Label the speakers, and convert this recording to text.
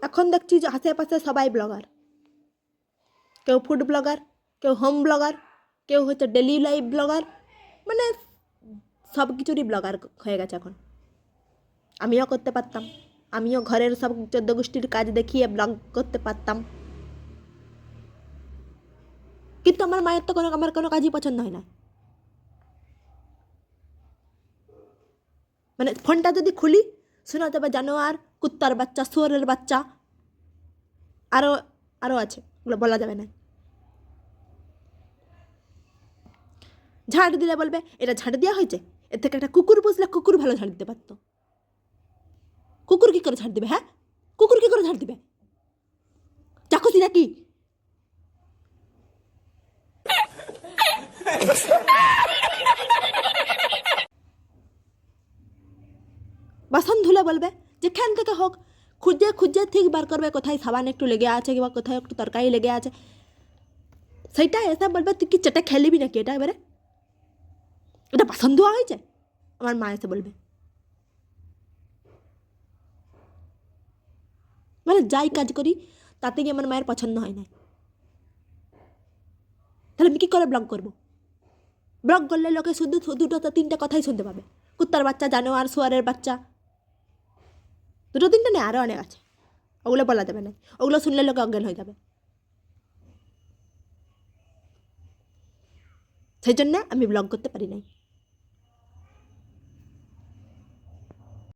Speaker 1: এখন দেখছি যে আশেপাশে সবাই ব্লগার, কেউ ফুড ব্লগার, কেউ হোম ব্লগার, কেউ হচ্ছে ডেলি লাইফ ব্লগার, মানে সব কিছুরই ব্লগার হয়ে গেছে এখন। আমিও করতে পারতাম, আমিও ঘরের সব 14 গোষ্ঠীর কাজ দেখিয়ে ব্লগ করতে পারতাম, কিন্তু আমার মায়ের তো আমার কোনো কাজই পছন্দ হয় না। মানে ফোনটা যদি খুলি শোনা যাবে জানোয়ার, কুত্তার বাচ্চা, শুয়োরের বাচ্চা, আরও আরও আছে, ওগুলো বলা যাবে না। ঝাড় দিলে বলবে এটা ঝাড় দেওয়া হয়েছে, এর থেকে একটা কুকুর পুষলে কুকুর ভালো ঝাড় দিতে পারতো। কুকুর কী করে ঝাড় দিবে? হ্যাঁ, কুকুর কী করে ঝাড় দিবে? চাকুসি নাকি? বাসন ধুলে বলবে যেখান থেকে হোক খুঁজে খুঁজে ঠিক বার করবে কোথায় সাবান একটু লেগে আছে কিংবা কোথায় একটু তরকারি লেগে আছে, সেইটা এসে বলবে তুই কি চেটে খেলিবি নাকি এটা? এবারে এটা বাসন ধোয়া হয়েছে? আমার মা এসে বলবে। মানে যাই কাজ করি তাতেই আমার মায়ের পছন্দ হয় না। তাহলে আমি কী করে ব্লগ করবো? ব্লগ করলে লোকে শুধু দুটো তিনটে কথাই শুনতে পাবে, কুত্তার বাচ্চা, জানোয়ার, শুয়ারের বাচ্চা, দুটো তিনটে নেই, আরও অনেক আছে, ওগুলো বলা যাবে না, ওগুলো শুনলে লোকে অজ্ঞান হয়ে যাবে। সেই জন্য আমি ব্লগ করতে পারি নাই।